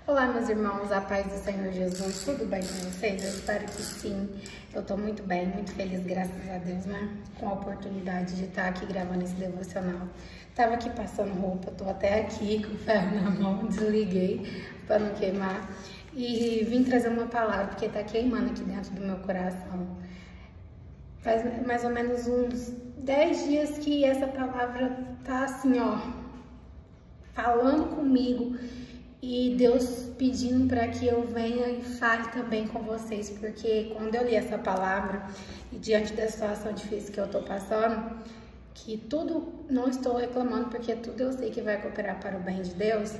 Olá, meus irmãos, a paz do Senhor Jesus, tudo bem com vocês? Eu espero que sim. Eu tô muito bem, muito feliz, graças a Deus, né? Com a oportunidade de estar aqui gravando esse devocional. Tava aqui passando roupa, tô até aqui com o ferro na mão, desliguei para não queimar. E vim trazer uma palavra, porque tá queimando aqui dentro do meu coração. Faz mais ou menos uns 10 dias que essa palavra tá assim, ó, falando comigo. E Deus pedindo para que eu venha e fale também com vocês, porque quando eu li essa palavra e diante da situação difícil que eu tô passando, que tudo, não estou reclamando, porque tudo eu sei que vai cooperar para o bem de Deus,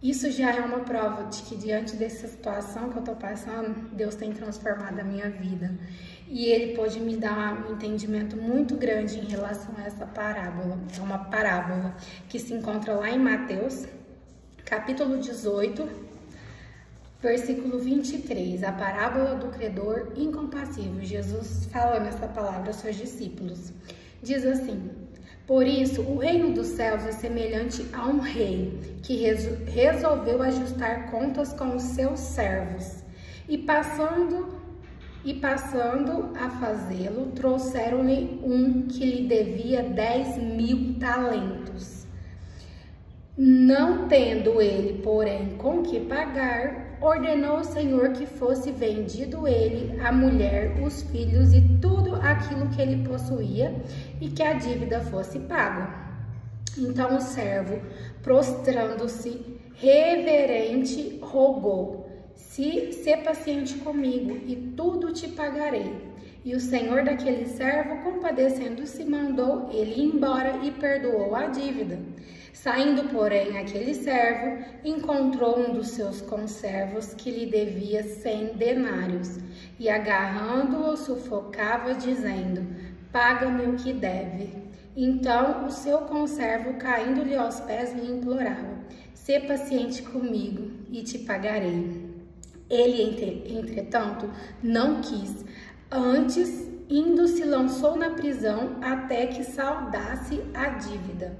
isso já é uma prova de que diante dessa situação que eu tô passando, Deus tem transformado a minha vida. E Ele pôde me dar um entendimento muito grande em relação a essa parábola. É uma parábola que se encontra lá em Mateus, capítulo 18, versículo 23, a parábola do credor incompassível. Jesus fala nessa palavra aos seus discípulos. Diz assim: por isso, o reino dos céus é semelhante a um rei que resolveu ajustar contas com os seus servos. E passando a fazê-lo, trouxeram-lhe um que lhe devia 10.000 talentos. Não tendo ele, porém, com que pagar, ordenou o Senhor que fosse vendido ele, a mulher, os filhos e tudo aquilo que ele possuía, e que a dívida fosse paga. Então o servo, prostrando-se, reverente, rogou: Sê paciente comigo, e tudo te pagarei. E o senhor daquele servo, compadecendo-se, mandou ele embora e perdoou a dívida. Saindo, porém, aquele servo encontrou um dos seus conservos que lhe devia 100 denários, e agarrando-o sufocava, dizendo: paga-me o que deve. Então o seu conservo, caindo-lhe aos pés, lhe implorava: sê paciente comigo e te pagarei. Ele, entretanto, não quis. Antes, indo, se lançou na prisão até que saldasse a dívida.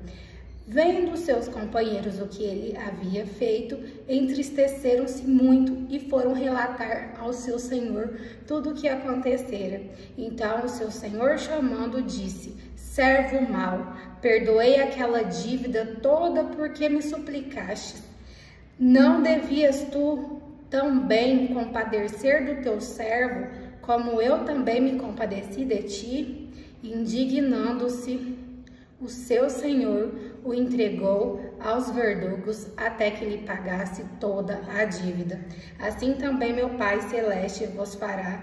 Vendo seus companheiros o que ele havia feito, entristeceram-se muito e foram relatar ao seu senhor tudo o que acontecera. Então o seu senhor, chamando, disse: servo mau, perdoei aquela dívida toda porque me suplicastes. Não devias tu também compadecer do teu servo, como eu também me compadeci de ti? Indignando-se, o seu senhor o entregou aos verdugos até que lhe pagasse toda a dívida. Assim também meu Pai Celeste vos fará,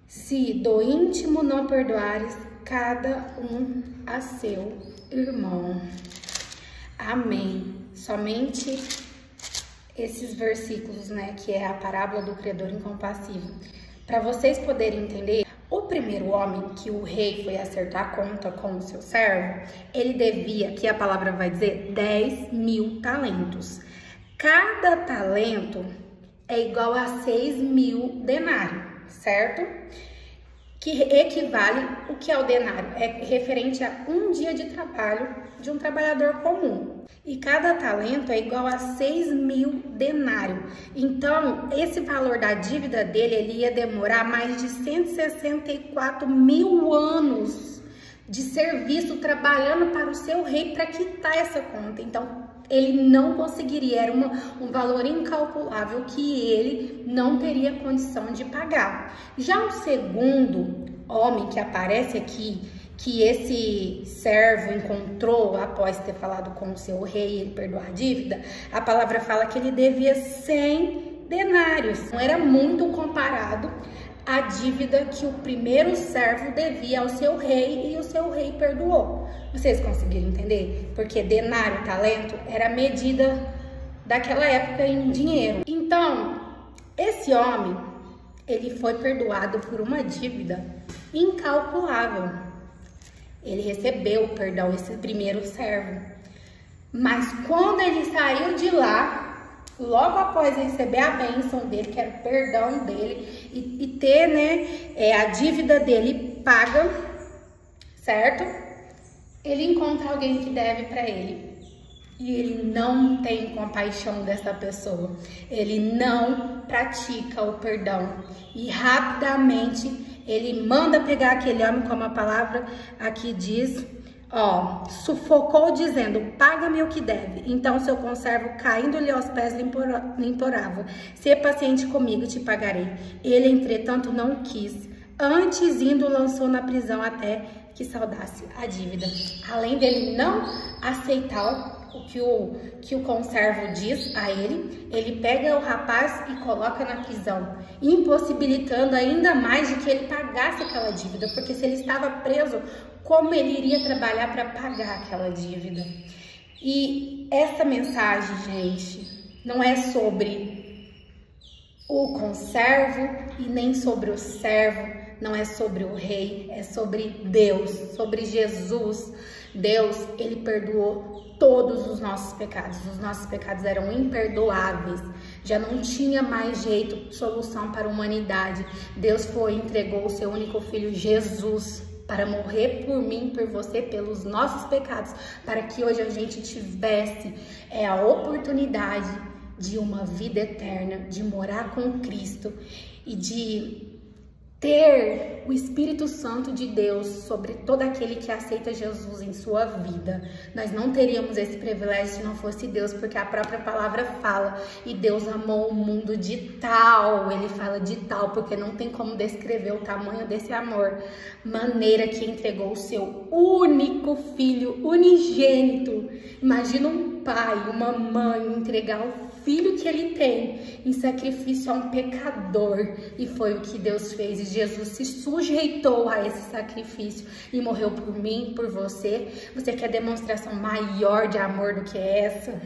se do íntimo não perdoares cada um a seu irmão. Amém. Somente esses versículos, né, que é a parábola do credor incompassível, para vocês poderem entender. O primeiro homem que o rei foi acertar a conta com o seu servo, ele devia, aqui a palavra vai dizer, 10.000 talentos. Cada talento é igual a 6.000 denários, certo? Que equivale, o que é o denário? É referente a um dia de trabalho de um trabalhador comum. E cada talento é igual a 6.000 denários. Então, esse valor da dívida dele, ele ia demorar mais de 164.000 anos de serviço trabalhando para o seu rei para quitar essa conta. Então, ele não conseguiria, era um valor incalculável que ele não teria condição de pagar. Já o segundo homem que aparece aqui, que esse servo encontrou após ter falado com o seu rei e ele perdoar a dívida, a palavra fala que ele devia 100 denários. Não era muito comparado à dívida que o primeiro servo devia ao seu rei e o seu rei perdoou. Vocês conseguiram entender? Porque denário, talento, era a medida daquela época em dinheiro. Então, esse homem, ele foi perdoado por uma dívida incalculável. Ele recebeu o perdão, esse primeiro servo. Mas quando ele saiu de lá, logo após receber a bênção dele, que era o perdão dele, e ter, né, a dívida dele paga, certo? Ele encontra alguém que deve para ele. e ele não tem compaixão dessa pessoa, ele não pratica o perdão e rapidamente ele manda pegar aquele homem, como a palavra aqui diz, ó, sufocou dizendo, paga-me o que deve. Então seu conservo, caindo-lhe aos pés, lhe implorava, sê paciente comigo, te pagarei. Ele, entretanto, não quis, antes indo, lançou na prisão até que saudasse a dívida. Além dele não aceitar o que o conservo diz a ele, ele pega o rapaz e coloca na prisão, impossibilitando ainda mais de que ele pagasse aquela dívida, porque se ele estava preso, como ele iria trabalhar para pagar aquela dívida? E essa mensagem, gente, não é sobre o conservo e nem sobre o servo, não é sobre o rei, é sobre Deus, sobre Jesus. Deus, ele perdoou todos os nossos pecados eram imperdoáveis, já não tinha mais jeito, solução para a humanidade. Deus entregou o seu único filho, Jesus, para morrer por mim, por você, pelos nossos pecados, para que hoje a gente tivesse a oportunidade de uma vida eterna, de morar com Cristo e de ter o Espírito Santo de Deus sobre todo aquele que aceita Jesus em sua vida. Nós não teríamos esse privilégio se não fosse Deus, porque a própria palavra fala, e Deus amou o mundo de tal, ele fala de tal, porque não tem como descrever o tamanho desse amor, maneira que entregou o seu único filho, unigênito. Imagina um pai, uma mãe entregar o filho que ele tem em sacrifício a um pecador, e foi o que Deus fez, e Jesus se sujeitou a esse sacrifício e morreu por mim, por você. Você quer demonstração maior de amor do que essa?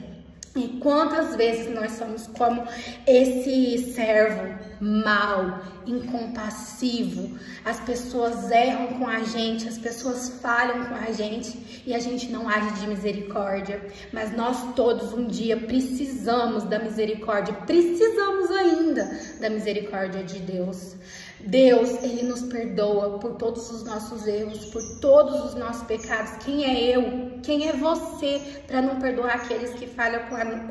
E quantas vezes nós somos como esse servo mau, incompassivo? As pessoas erram com a gente, as pessoas falham com a gente e a gente não age de misericórdia. Mas nós todos um dia precisamos da misericórdia, precisamos ainda da misericórdia de Deus. Deus, ele nos perdoa por todos os nossos erros, por todos os nossos pecados. Quem é eu? Quem é você para não perdoar aqueles que falham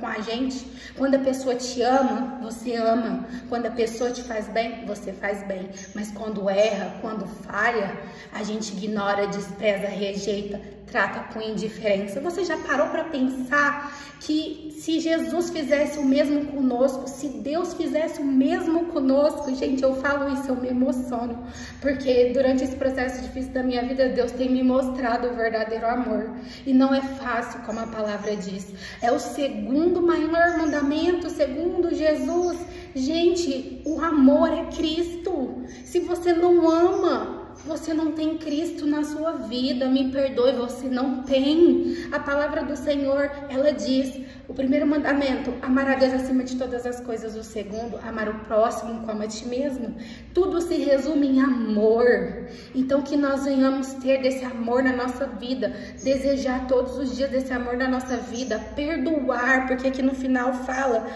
com a gente? Quando a pessoa te ama, você ama. Quando a pessoa te faz bem, você faz bem. Mas quando erra, quando falha, a gente ignora, despreza, rejeita, trata com indiferença. Você já parou para pensar que se Jesus fizesse o mesmo conosco, se Deus fizesse o mesmo conosco? Gente, eu falo isso, eu me emociono, porque durante esse processo difícil da minha vida, Deus tem me mostrado o verdadeiro amor. E não é fácil, como a palavra diz. É o segundo maior mandamento, segundo Jesus. Gente, o amor é Cristo. Se você não ama, você não tem Cristo na sua vida, me perdoe, você não tem. A palavra do Senhor, ela diz, o primeiro mandamento, amar a Deus acima de todas as coisas. O segundo, amar o próximo como a ti mesmo. Tudo se resume em amor. Então que nós venhamos ter desse amor na nossa vida, desejar todos os dias desse amor na nossa vida, perdoar, porque aqui no final fala,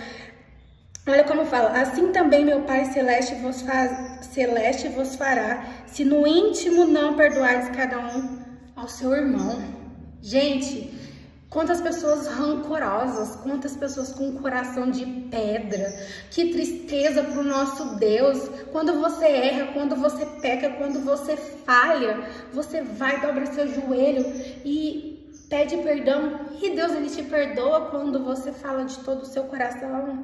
olha como fala, assim também meu Pai Celeste vos fará, se no íntimo não perdoardes cada um ao seu irmão. Gente, quantas pessoas rancorosas, quantas pessoas com um coração de pedra. Que tristeza para o nosso Deus. Quando você erra, quando você peca, quando você falha, você vai, dobra seu joelho e pede perdão, e Deus, ele te perdoa quando você fala de todo o seu coração.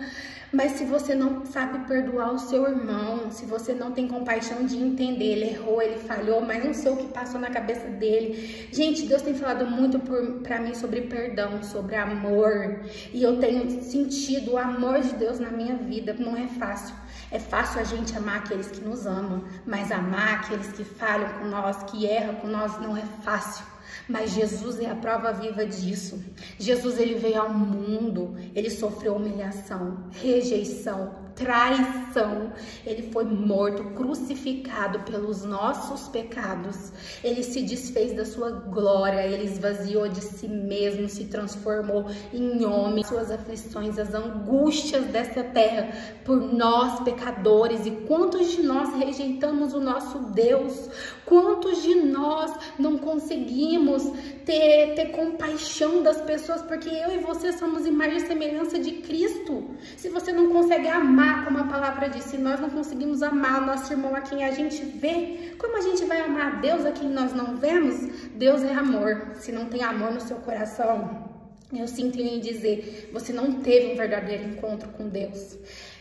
Mas se você não sabe perdoar o seu irmão, se você não tem compaixão de entender, ele errou, ele falhou, mas não sei o que passou na cabeça dele. Gente, Deus tem falado muito pra mim sobre perdão, sobre amor, e eu tenho sentido o amor de Deus na minha vida. Não é fácil. É fácil a gente amar aqueles que nos amam, mas amar aqueles que falham com nós, que erram com nós, não é fácil. Mas Jesus é a prova viva disso. Jesus, ele veio ao mundo, ele sofreu humilhação, rejeição, traição. Ele foi morto, crucificado pelos nossos pecados. Ele se desfez da sua glória, ele esvaziou de si mesmo, se transformou em homem. Suas aflições, as angústias dessa terra por nós pecadores. E quantos de nós rejeitamos o nosso Deus? Quantos de nós não conseguimos conseguimos ter compaixão das pessoas, porque eu e você somos imagem e semelhança de Cristo. Se você não consegue amar, como a palavra diz, se nós não conseguimos amar o nosso irmão a quem a gente vê, como a gente vai amar a Deus a quem nós não vemos? Deus é amor. Se não tem amor no seu coração, eu sinto em dizer, você não teve um verdadeiro encontro com Deus.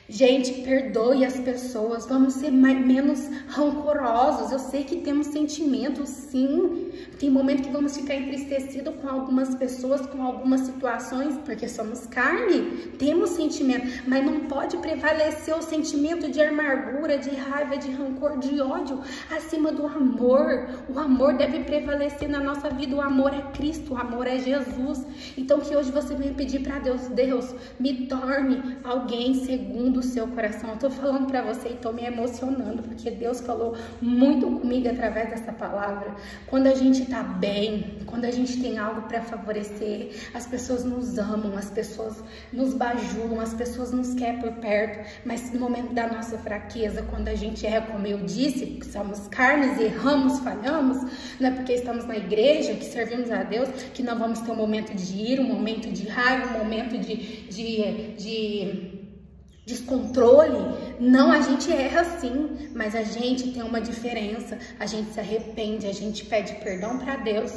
Gente, perdoe as pessoas, vamos ser menos rancorosos. Eu sei que temos sentimentos, sim. Tem momento que vamos ficar entristecidos com algumas pessoas, com algumas situações, porque somos carne, temos sentimento, mas não pode prevalecer o sentimento de amargura, de raiva, de rancor, de ódio, acima do amor. O amor deve prevalecer na nossa vida, o amor é Cristo, o amor é Jesus. Então que hoje você venha pedir para Deus, Deus, me torne alguém segundo o seu coração. Eu tô falando para você e tô me emocionando, porque Deus falou muito comigo através dessa palavra. Quando a gente tá bem, quando a gente tem algo para favorecer, as pessoas nos amam, as pessoas nos bajulam, as pessoas nos querem por perto, mas no momento da nossa fraqueza, quando a gente erra, como eu disse, que somos carnes, erramos, falhamos, não é porque estamos na igreja, que servimos a Deus, que não vamos ter um momento de ira, um momento de raiva, um momento de descontrole. Não, a gente erra sim, mas a gente tem uma diferença, a gente se arrepende, a gente pede perdão para Deus,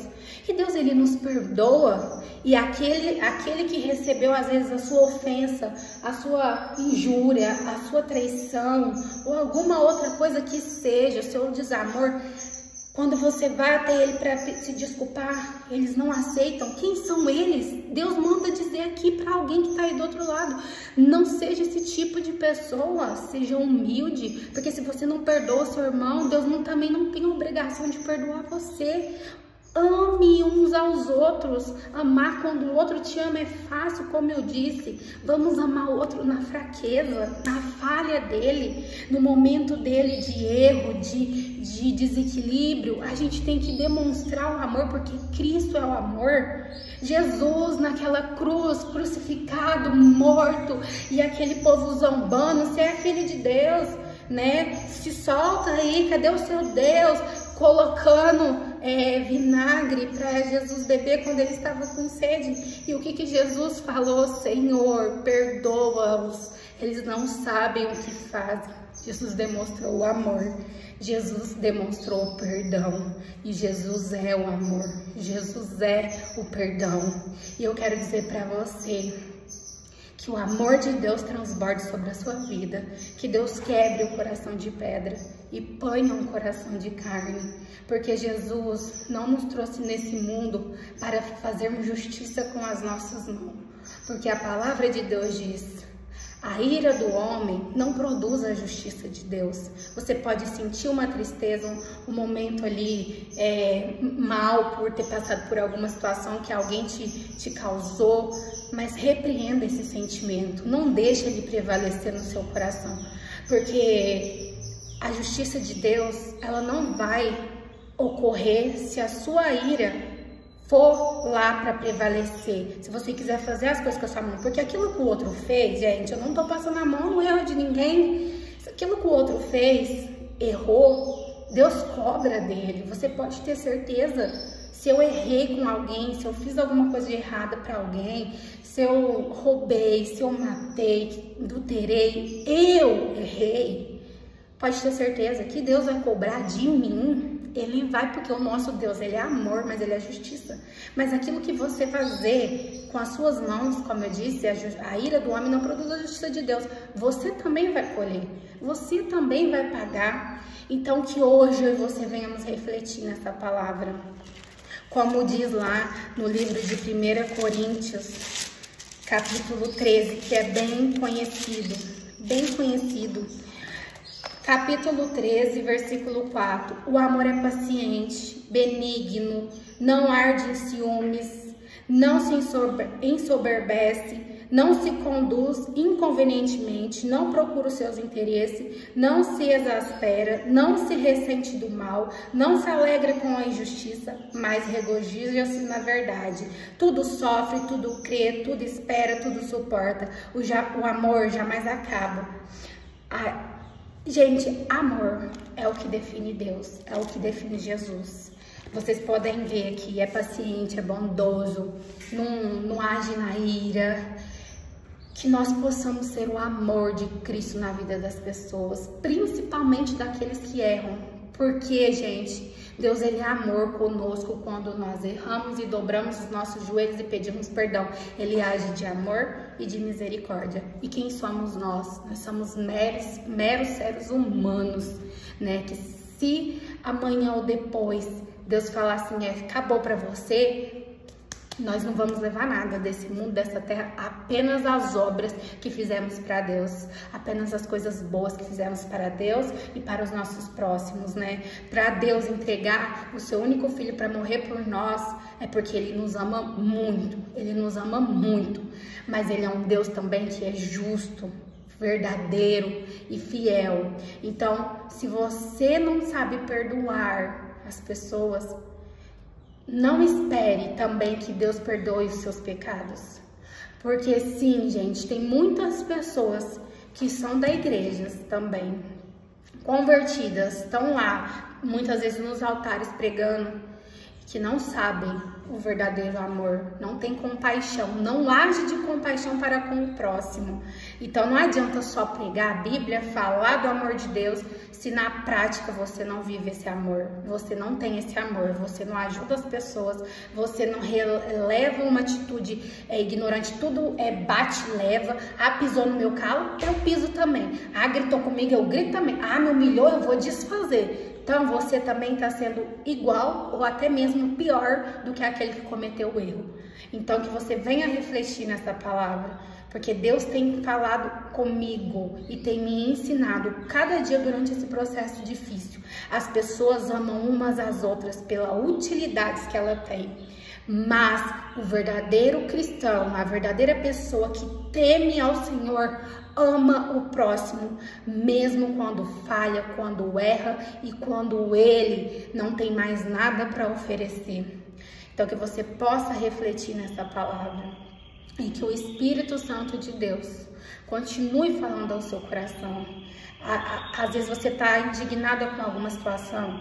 e Deus, ele nos perdoa, e aquele que recebeu às vezes a sua ofensa, a sua injúria, a sua traição, ou alguma outra coisa que seja, o seu desamor, quando você vai até ele para se desculpar, eles não aceitam. Quem são eles? Deus manda dizer aqui para alguém que está aí do outro lado, não seja esse tipo de pessoa, seja humilde, porque se você não perdoa seu irmão, Deus também não tem a obrigação de perdoar você. Ame uns aos outros. Amar quando o outro te ama é fácil, como eu disse. Vamos amar o outro na fraqueza, na falha dele, no momento dele de erro, de desequilíbrio. A gente tem que demonstrar o amor, porque Cristo é o amor. Jesus naquela cruz, crucificado, morto, e aquele povo zombando, você é filho de Deus, né? Se solta aí, cadê o seu Deus? Colocando vinagre para Jesus beber quando ele estava com sede. E o que Jesus falou? Senhor, perdoa-os, eles não sabem o que fazem. Jesus demonstrou o amor, Jesus demonstrou o perdão, e Jesus é o amor, Jesus é o perdão. E eu quero dizer para você que o amor de Deus transborde sobre a sua vida, que Deus quebre o coração de pedra e ponha um coração de carne, porque Jesus não nos trouxe nesse mundo para fazermos justiça com as nossas mãos, porque a palavra de Deus diz: a ira do homem não produz a justiça de Deus. Você pode sentir uma tristeza, um momento ali mal por ter passado por alguma situação que alguém te causou, mas repreenda esse sentimento, não deixe ele prevalecer no seu coração, porque a justiça de Deus, ela não vai ocorrer se a sua ira for lá para prevalecer, se você quiser fazer as coisas com a sua mão, porque aquilo que o outro fez, gente, eu não tô passando a mão no erro de ninguém, se aquilo que o outro fez, errou, Deus cobra dele. Você pode ter certeza, se eu errei com alguém, se eu fiz alguma coisa de errada para alguém, se eu roubei, se eu matei, adulterei, eu errei, pode ter certeza que Deus vai cobrar de mim. Ele vai, porque o nosso Deus, ele é amor, mas ele é justiça. Mas aquilo que você fazer com as suas mãos, como eu disse, a ira do homem não produz a justiça de Deus. Você também vai colher, você também vai pagar. Então que hoje eu e você venhamos refletir nessa palavra. Como diz lá no livro de 1 Coríntios, capítulo 13, que é bem conhecido. Capítulo 13, versículo 4. O amor é paciente, benigno, não arde em ciúmes, não se ensoberbece, não se conduz inconvenientemente, não procura os seus interesses, não se exaspera, não se ressente do mal, não se alegra com a injustiça, mas regozija-se na verdade. Tudo sofre, tudo crê, tudo espera, tudo suporta. O amor jamais acaba. Gente, amor é o que define Deus, é o que define Jesus. Vocês podem ver que é paciente, é bondoso, não age na ira. Que nós possamos ser o amor de Cristo na vida das pessoas, principalmente daqueles que erram. Porque, gente, Deus, Ele é amor conosco quando nós erramos e dobramos os nossos joelhos e pedimos perdão. Ele age de amor e de misericórdia. E quem somos nós? Nós somos meros seres humanos, né? Que se amanhã ou depois Deus falar assim, acabou pra você, nós não vamos levar nada desse mundo, dessa terra, apenas as obras que fizemos para Deus, apenas as coisas boas que fizemos para Deus e para os nossos próximos, né? Para Deus entregar o seu único filho para morrer por nós, é porque Ele nos ama muito, Ele nos ama muito, mas Ele é um Deus também que é justo, verdadeiro e fiel. Então, se você não sabe perdoar as pessoas, não espere também que Deus perdoe os seus pecados. Porque sim, gente, tem muitas pessoas que são da igreja também, convertidas, estão lá, muitas vezes nos altares pregando, que não sabem o verdadeiro amor, não tem compaixão, não age de compaixão para com o próximo. Então não adianta só pregar a Bíblia, falar do amor de Deus, se na prática você não vive esse amor, você não tem esse amor, você não ajuda as pessoas, você não releva uma atitude ignorante, tudo bate e leva. Ah, pisou no meu calo, eu piso também. Ah, gritou comigo, eu grito também. Ah, me humilhou, eu vou desfazer. Então, você também está sendo igual ou até mesmo pior do que aquele que cometeu o erro. Então, que você venha refletir nessa palavra, porque Deus tem falado comigo e tem me ensinado cada dia durante esse processo difícil. As pessoas amam umas às outras pela utilidade que ela tem. Mas o verdadeiro cristão, a verdadeira pessoa que teme ao Senhor, ama o próximo, mesmo quando falha, quando erra e quando ele não tem mais nada para oferecer. Então, que você possa refletir nessa palavra e que o Espírito Santo de Deus continue falando ao seu coração. Às vezes você está indignada com alguma situação,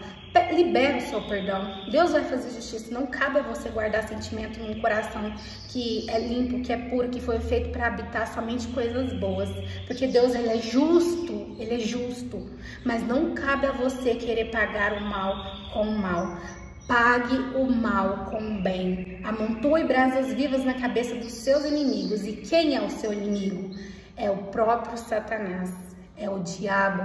libera o seu perdão. Deus vai fazer justiça. Não cabe a você guardar sentimento num coração que é limpo, que é puro, que foi feito para habitar somente coisas boas. Porque Deus, Ele é justo. Mas não cabe a você querer pagar o mal com o mal. Pague o mal com o bem. Amontoe brasas vivas na cabeça dos seus inimigos. E quem é o seu inimigo? É o próprio Satanás. É o diabo.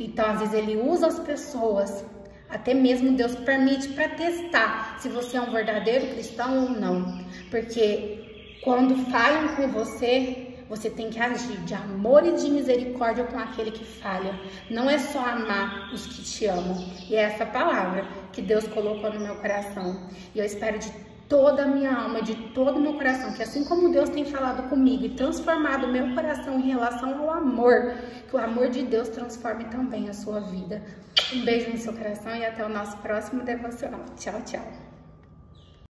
Então, às vezes, ele usa as pessoas, até mesmo Deus permite, para testar se você é um verdadeiro cristão ou não. Porque quando falham com você, você tem que agir de amor e de misericórdia com aquele que falha. Não é só amar os que te amam. E é essa palavra que Deus colocou no meu coração. E eu espero de toda a minha alma, de todo o meu coração, que assim como Deus tem falado comigo e transformado o meu coração em relação ao amor, que o amor de Deus transforme também a sua vida. Um beijo no seu coração e até o nosso próximo devocional. Tchau, tchau.